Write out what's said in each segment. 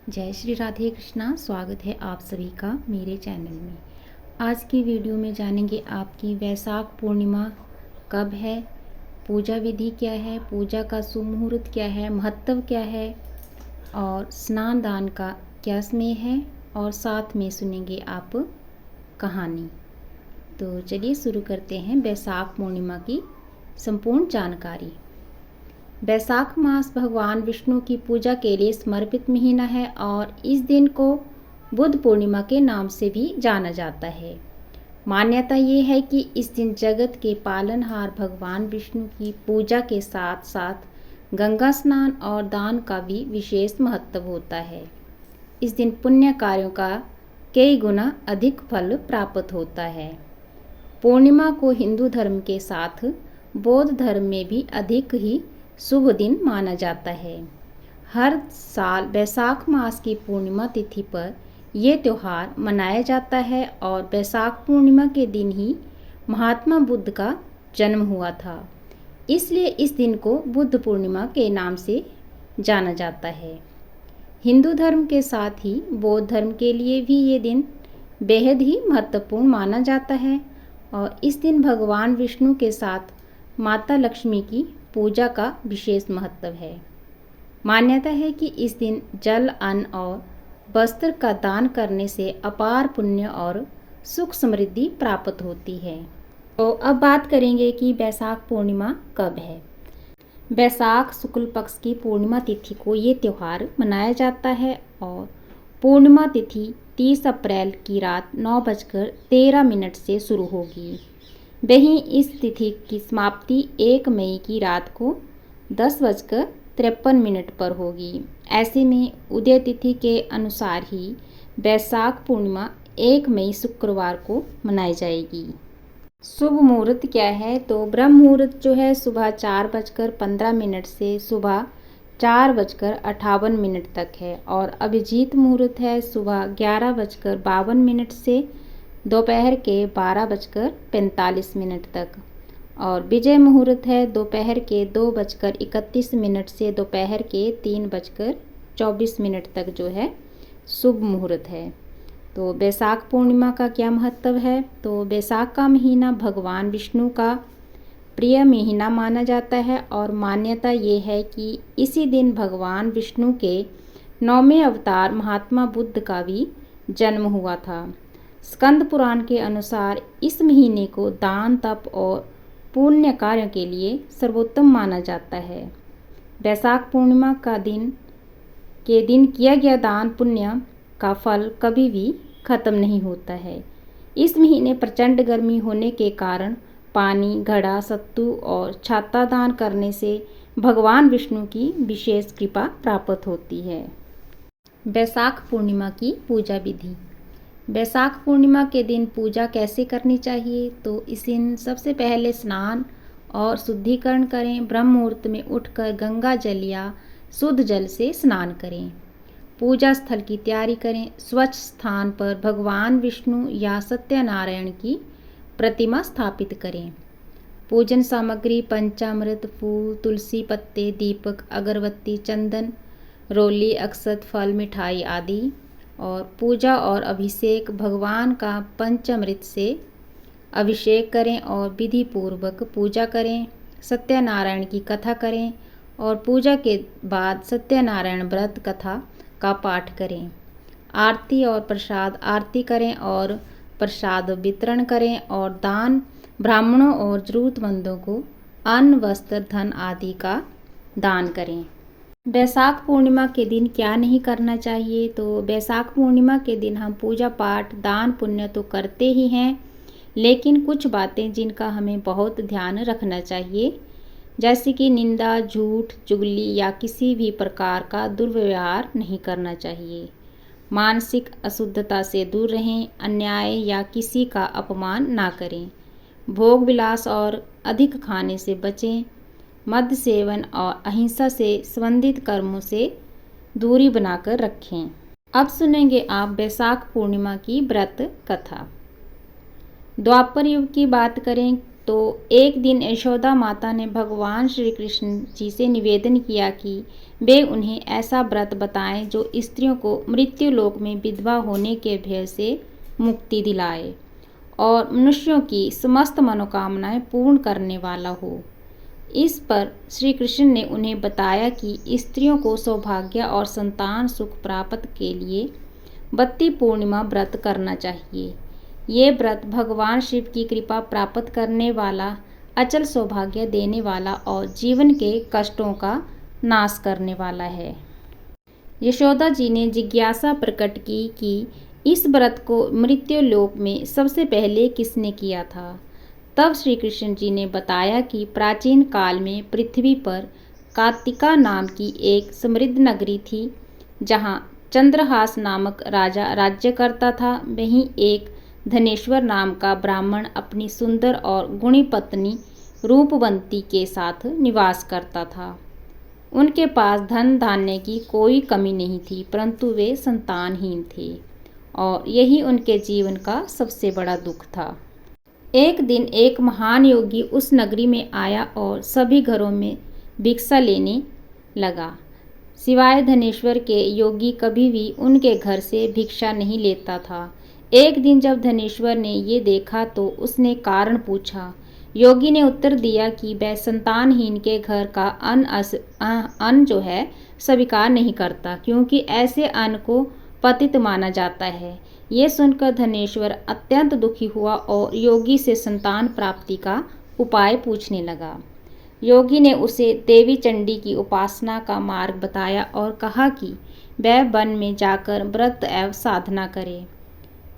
जय श्री राधे कृष्णा। स्वागत है आप सभी का मेरे चैनल में। आज की वीडियो में जानेंगे आपकी वैशाख पूर्णिमा कब है, पूजा विधि क्या है, पूजा का शुभ मुहूर्त क्या है, महत्व क्या है और स्नान दान का क्या समय है, और साथ में सुनेंगे आप कहानी। तो चलिए शुरू करते हैं वैशाख पूर्णिमा की संपूर्ण जानकारी। वैशाख मास भगवान विष्णु की पूजा के लिए समर्पित महीना है और इस दिन को बुद्ध पूर्णिमा के नाम से भी जाना जाता है। मान्यता ये है कि इस दिन जगत के पालनहार भगवान विष्णु की पूजा के साथ साथ गंगा स्नान और दान का भी विशेष महत्व होता है। इस दिन पुण्य कार्यों का कई गुना अधिक फल प्राप्त होता है। पूर्णिमा को हिंदू धर्म के साथ बौद्ध धर्म में भी अधिक ही शुभ दिन माना जाता है। हर साल वैशाख मास की पूर्णिमा तिथि पर यह त्यौहार मनाया जाता है और वैशाख पूर्णिमा के दिन ही महात्मा बुद्ध का जन्म हुआ था। इसलिए इस दिन को बुद्ध पूर्णिमा के नाम से जाना जाता है। हिंदू धर्म के साथ ही बौद्ध धर्म के लिए भी ये दिन बेहद ही महत्वपूर्ण माना जाता है और इस दिन भगवान विष्णु के साथ माता लक्ष्मी की पूजा का विशेष महत्व है। मान्यता है कि इस दिन जल, अन्न और वस्त्र का दान करने से अपार पुण्य और सुख समृद्धि प्राप्त होती है। तो अब बात करेंगे कि वैशाख पूर्णिमा कब है। वैशाख शुक्ल पक्ष की पूर्णिमा तिथि को ये त्यौहार मनाया जाता है और पूर्णिमा तिथि 30 अप्रैल की रात 9:13 से शुरू होगी। वहीं इस तिथि की समाप्ति 1 मई की रात को 10:53 पर होगी। ऐसे में उदय तिथि के अनुसार ही वैशाख पूर्णिमा 1 मई शुक्रवार को मनाई जाएगी। शुभ मुहूर्त क्या है, तो ब्रह्म मुहूर्त जो है सुबह 4:15 से सुबह 4:58 तक है और अभिजीत मुहूर्त है सुबह 11:52 से दोपहर के 12:45 तक और विजय मुहूर्त है दोपहर के 2:31 से दोपहर के 3:24 तक जो है शुभ मुहूर्त है। तो वैशाख पूर्णिमा का क्या महत्व है, तो वैशाख का महीना भगवान विष्णु का प्रिय महीना माना जाता है और मान्यता ये है कि इसी दिन भगवान विष्णु के 9वें अवतार महात्मा बुद्ध का भी जन्म हुआ था। स्कंद पुराण के अनुसार इस महीने को दान, तप और पुण्य कार्यों के लिए सर्वोत्तम माना जाता है। वैशाख पूर्णिमा के दिन किया गया दान पुण्य का फल कभी भी खत्म नहीं होता है। इस महीने प्रचंड गर्मी होने के कारण पानी, घड़ा, सत्तू और छाता दान करने से भगवान विष्णु की विशेष कृपा प्राप्त होती है। वैशाख पूर्णिमा की पूजा विधि। वैशाख पूर्णिमा के दिन पूजा कैसे करनी चाहिए, तो इस दिन सबसे पहले स्नान और शुद्धिकरण करें। ब्रह्म मुहूर्त में उठकर गंगा जल या शुद्ध जल से स्नान करें। पूजा स्थल की तैयारी करें। स्वच्छ स्थान पर भगवान विष्णु या सत्यनारायण की प्रतिमा स्थापित करें। पूजन सामग्री पंचामृत, फूल, तुलसी पत्ते, दीपक, अगरबत्ती, चंदन, रोली, अक्षत, फल, मिठाई आदि। और पूजा और अभिषेक भगवान का पंचामृत से अभिषेक करें और विधि पूर्वक पूजा करें। सत्यनारायण की कथा करें और पूजा के बाद सत्यनारायण व्रत कथा का पाठ करें। आरती और प्रसाद आरती करें और प्रसाद वितरण करें और दान ब्राह्मणों और जरूरतमंदों को अन्न, वस्त्र, धन आदि का दान करें। वैशाख पूर्णिमा के दिन क्या नहीं करना चाहिए, तो वैशाख पूर्णिमा के दिन हम पूजा पाठ, दान पुण्य तो करते ही हैं, लेकिन कुछ बातें जिनका हमें बहुत ध्यान रखना चाहिए, जैसे कि निंदा, झूठ, चुगली या किसी भी प्रकार का दुर्व्यवहार नहीं करना चाहिए। मानसिक अशुद्धता से दूर रहें। अन्याय या किसी का अपमान ना करें। भोग विलास और अधिक खाने से बचें। मद्य सेवन और अहिंसा से संबंधित कर्मों से दूरी बनाकर रखें। अब सुनेंगे आप वैशाख पूर्णिमा की व्रत कथा। द्वापर युग की बात करें तो एक दिन यशोदा माता ने भगवान श्री कृष्ण जी से निवेदन किया कि वे उन्हें ऐसा व्रत बताएं जो स्त्रियों को मृत्यु लोक में विधवा होने के भय से मुक्ति दिलाए और मनुष्यों की समस्त मनोकामनाएं पूर्ण करने वाला हो। इस पर श्री कृष्ण ने उन्हें बताया कि स्त्रियों को सौभाग्य और संतान सुख प्राप्त के लिए बत्ती पूर्णिमा व्रत करना चाहिए। ये व्रत भगवान शिव की कृपा प्राप्त करने वाला, अचल सौभाग्य देने वाला और जीवन के कष्टों का नाश करने वाला है। यशोदा जी ने जिज्ञासा प्रकट की कि इस व्रत को मृत्यु लोक में सबसे पहले किसने किया था। तब श्री कृष्ण जी ने बताया कि प्राचीन काल में पृथ्वी पर कार्तिका नाम की एक समृद्ध नगरी थी, जहाँ चंद्रहास नामक राजा राज्य करता था। वहीं एक धनेश्वर नाम का ब्राह्मण अपनी सुंदर और गुणी पत्नी रूपवंती के साथ निवास करता था। उनके पास धन धान्य की कोई कमी नहीं थी, परंतु वे संतानहीन थे और यही उनके जीवन का सबसे बड़ा दुख था। एक दिन एक महान योगी उस नगरी में आया और सभी घरों में भिक्षा लेने लगा। सिवाय धनेश्वर के योगी कभी भी उनके घर से भिक्षा नहीं लेता था। एक दिन जब धनेश्वर ने ये देखा तो उसने कारण पूछा। योगी ने उत्तर दिया कि वह संतानहीन के घर का अन्न जो है स्वीकार नहीं करता, क्योंकि ऐसे अन्न को पतित माना जाता है। ये सुनकर धनेश्वर अत्यंत दुखी हुआ और योगी से संतान प्राप्ति का उपाय पूछने लगा। योगी ने उसे देवी चंडी की उपासना का मार्ग बताया और कहा कि वह वन में जाकर व्रत एवं साधना करे।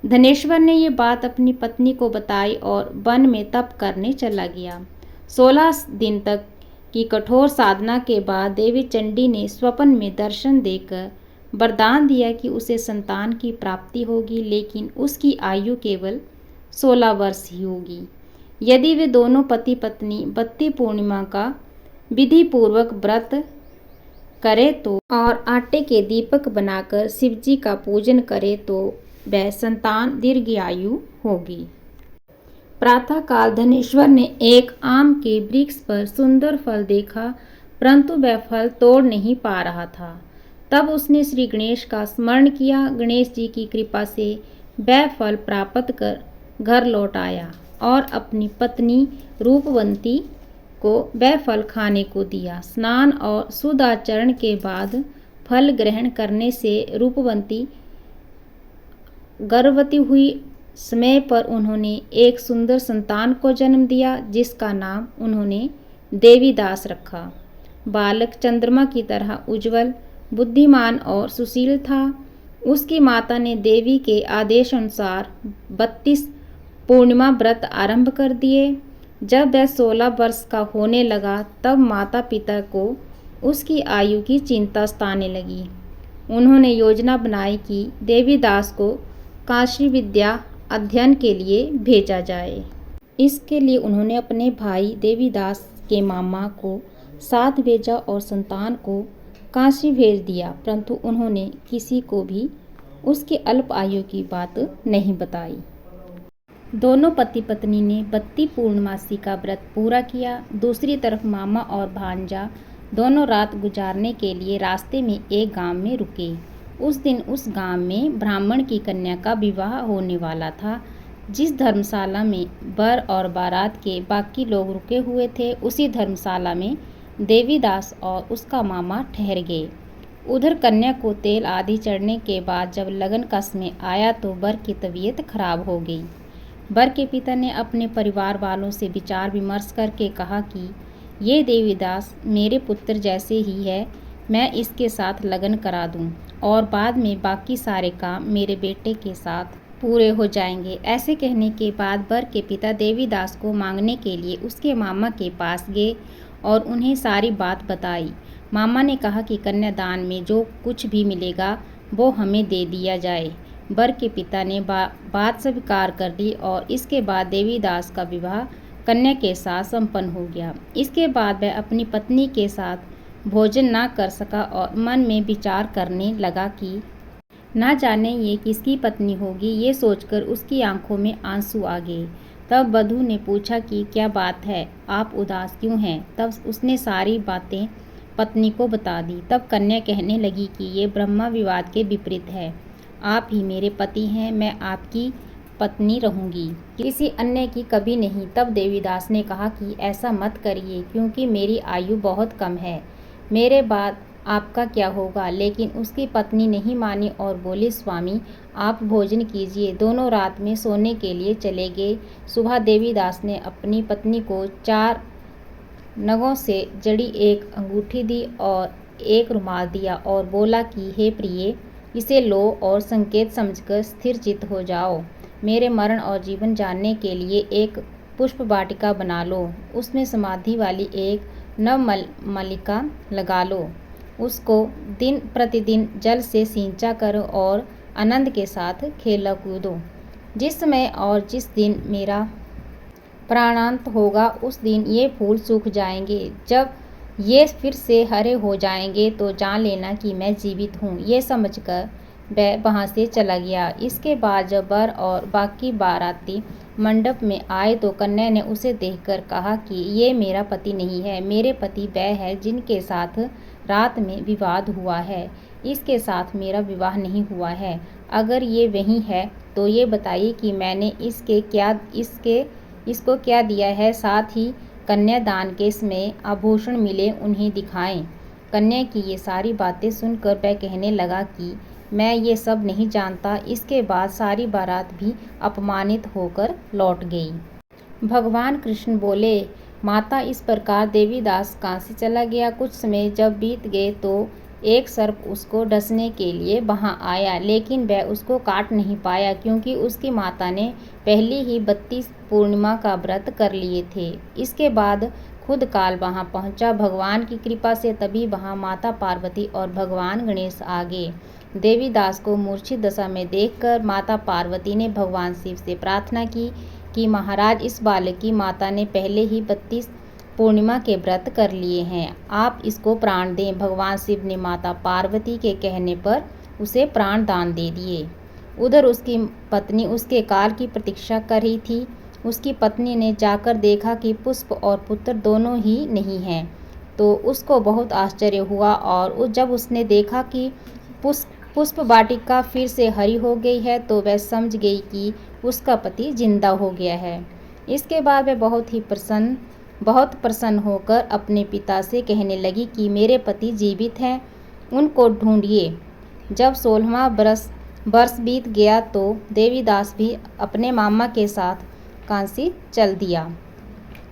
धनेश्वर ने ये बात अपनी पत्नी को बताई और वन में तप करने चला गया। 16 दिन तक की कठोर साधना के बाद देवी चंडी ने स्वप्न में दर्शन देकर वरदान दिया कि उसे संतान की प्राप्ति होगी, लेकिन उसकी आयु केवल 16 वर्ष ही होगी यदि वे दोनों पति पत्नी बत्ती पूर्णिमा का विधि पूर्वक व्रत करे तो और आटे के दीपक बनाकर शिवजी का पूजन करे तो वह संतान दीर्घायु होगी। प्रातःकाल धनेश्वर ने एक आम के वृक्ष पर सुंदर फल देखा, परंतु वह फल तोड़ नहीं पा रहा था। तब उसने श्री गणेश का स्मरण किया। गणेश जी की कृपा से वह फल प्राप्त कर घर लौट आया और अपनी पत्नी रूपवंती को वह फल खाने को दिया। स्नान और शुद्ध आचरण के बाद फल ग्रहण करने से रूपवंती गर्भवती हुई। समय पर उन्होंने एक सुंदर संतान को जन्म दिया, जिसका नाम उन्होंने देवीदास रखा। बालक चंद्रमा की तरह उज्जवल, बुद्धिमान और सुशील था। उसकी माता ने देवी के आदेश अनुसार 32 पूर्णिमा व्रत आरंभ कर दिए। जब वह 16 वर्ष का होने लगा तब माता पिता को उसकी आयु की चिंता सताने लगी। उन्होंने योजना बनाई कि देवीदास को काशी विद्या अध्ययन के लिए भेजा जाए। इसके लिए उन्होंने अपने भाई देवीदास के मामा को साथ भेजा और संतान को काशी भेज दिया, परंतु उन्होंने किसी को भी उसके अल्प आयु की बात नहीं बताई। दोनों पति पत्नी ने बत्ती पूर्णमासी का व्रत पूरा किया। दूसरी तरफ मामा और भांजा दोनों रात गुजारने के लिए रास्ते में एक गांव में रुके। उस दिन उस गांव में ब्राह्मण की कन्या का विवाह होने वाला था। जिस धर्मशाला में वर और बारात के बाकी लोग रुके हुए थे, उसी धर्मशाला में देवीदास और उसका मामा ठहर गए। उधर कन्या को तेल आदि चढ़ने के बाद जब लगन का समय आया तो वर की तबीयत खराब हो गई। वर के पिता ने अपने परिवार वालों से विचार विमर्श करके कहा कि ये देवीदास मेरे पुत्र जैसे ही है, मैं इसके साथ लगन करा दूं और बाद में बाकी सारे काम मेरे बेटे के साथ पूरे हो जाएंगे। ऐसे कहने के बाद वर के पिता देवीदास को मांगने के लिए उसके मामा के पास गए और उन्हें सारी बात बताई। मामा ने कहा कि कन्यादान में जो कुछ भी मिलेगा वो हमें दे दिया जाए। वर के पिता ने बात स्वीकार कर ली और इसके बाद देवीदास का विवाह कन्या के साथ संपन्न हो गया। इसके बाद वह अपनी पत्नी के साथ भोजन ना कर सका और मन में विचार करने लगा कि ना जाने ये किसकी पत्नी होगी। ये सोचकर उसकी आंखों में आंसू आ गए। तब वधू ने पूछा कि क्या बात है, आप उदास क्यों हैं। तब उसने सारी बातें पत्नी को बता दी। तब कन्या कहने लगी कि ये ब्रह्मा विवाद के विपरीत है। आप ही मेरे पति हैं, मैं आपकी पत्नी रहूंगी, किसी अन्य की कभी नहीं। तब देवीदास ने कहा कि ऐसा मत करिए, क्योंकि मेरी आयु बहुत कम है, मेरे बाद आपका क्या होगा। लेकिन उसकी पत्नी नहीं मानी और बोली, स्वामी आप भोजन कीजिए। दोनों रात में सोने के लिए चले गए। सुबह देवीदास ने अपनी पत्नी को 4 नगों से जड़ी एक अंगूठी दी और एक रुमाल दिया और बोला कि हे प्रिय, इसे लो और संकेत समझकर स्थिर चित्त हो जाओ। मेरे मरण और जीवन जानने के लिए एक पुष्प वाटिका बना लो, उसमें समाधि वाली एक नवमल्लिका लगा लो, उसको दिन प्रतिदिन जल से सींचा करो और आनंद के साथ खेला कूदो। जिस समय और जिस दिन मेरा प्राणांत होगा उस दिन ये फूल सूख जाएंगे। जब ये फिर से हरे हो जाएंगे तो जान लेना कि मैं जीवित हूँ। ये समझकर वह वहाँ से चला गया। इसके बाद जब वर और बाकी बाराती मंडप में आए तो कन्या ने उसे देखकर कहा कि ये मेरा पति नहीं है, मेरे पति वह है जिनके साथ रात में विवाद हुआ है, इसके साथ मेरा विवाह नहीं हुआ है। अगर ये वही है तो ये बताइए कि मैंने इसको क्या दिया है, साथ ही कन्यादान के समय आभूषण मिले उन्हें दिखाएं। कन्या की ये सारी बातें सुनकर वह कहने लगा कि मैं ये सब नहीं जानता। इसके बाद सारी बारात भी अपमानित होकर लौट गई। भगवान कृष्ण बोले, माता इस प्रकार देवीदास काशी चला गया। कुछ समय जब बीत गए तो एक सर्प उसको डसने के लिए वहां आया, लेकिन वह उसको काट नहीं पाया, क्योंकि उसकी माता ने पहले ही 32 पूर्णिमा का व्रत कर लिए थे। इसके बाद खुद काल वहां पहुंचा। भगवान की कृपा से तभी वहां माता पार्वती और भगवान गणेश आ गए। देवीदास को मूर्छित दशा में देखकर माता पार्वती ने भगवान शिव से प्रार्थना की कि महाराज, इस बालक की माता ने पहले ही 32 पूर्णिमा के व्रत कर लिए हैं, आप इसको प्राण दें। भगवान शिव ने माता पार्वती के कहने पर उसे प्राण दान दे दिए। उधर उसकी पत्नी उसके काल की प्रतीक्षा कर रही थी। उसकी पत्नी ने जाकर देखा कि पुष्प और पुत्र दोनों ही नहीं हैं, तो उसको बहुत आश्चर्य हुआ और जब उसने देखा कि पुष्प वाटिका फिर से हरी हो गई है तो वह समझ गई कि उसका पति जिंदा हो गया है। इसके बाद वह बहुत प्रसन्न होकर अपने पिता से कहने लगी कि मेरे पति जीवित हैं, उनको ढूंढिए। जब 16वां वर्ष बीत गया तो देवीदास भी अपने मामा के साथ काशी चल दिया।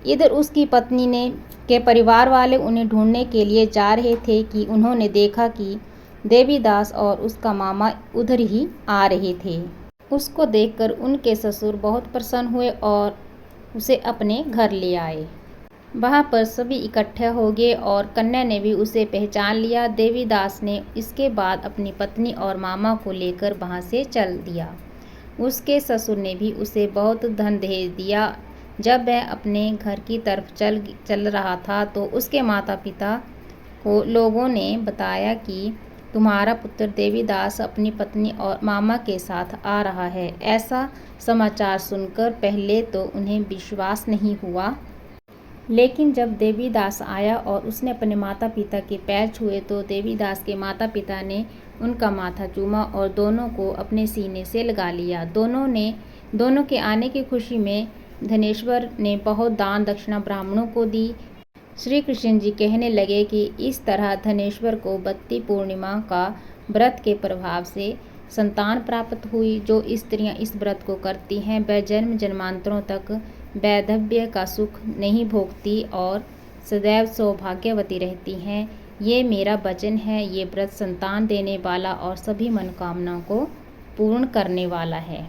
इधर उसकी पत्नी के परिवार वाले उन्हें ढूंढने के लिए जा रहे थे कि उन्होंने देखा कि देवीदास और उसका मामा उधर ही आ रहे थे। उसको देखकर उनके ससुर बहुत प्रसन्न हुए और उसे अपने घर ले आए। वहाँ पर सभी इकट्ठे हो गए और कन्या ने भी उसे पहचान लिया। देवीदास ने इसके बाद अपनी पत्नी और मामा को लेकर वहाँ से चल दिया। उसके ससुर ने भी उसे बहुत धन दहेज दिया। जब वह अपने घर की तरफ चल रहा था तो उसके माता पिता को लोगों ने बताया कि तुम्हारा पुत्र देवीदास अपनी पत्नी और मामा के साथ आ रहा है। ऐसा समाचार सुनकर पहले तो उन्हें विश्वास नहीं हुआ, लेकिन जब देवीदास आया और उसने अपने माता पिता के पैर छुए तो देवीदास के माता पिता ने उनका माथा चूमा और दोनों को अपने सीने से लगा लिया। दोनों के आने की खुशी में धनेश्वर ने बहुत दान दक्षिणा ब्राह्मणों को दी। श्री कृष्ण जी कहने लगे कि इस तरह धनेश्वर को 32 पूर्णिमा का व्रत के प्रभाव से संतान प्राप्त हुई। जो स्त्रियां इस व्रत को करती हैं वह जन्म जन्मांतरों तक वैधव्य का सुख नहीं भोगती और सदैव सौभाग्यवती रहती हैं। ये मेरा वचन है। ये व्रत संतान देने वाला और सभी मनोकामनाओं को पूर्ण करने वाला है।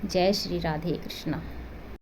जय श्री राधे कृष्णा।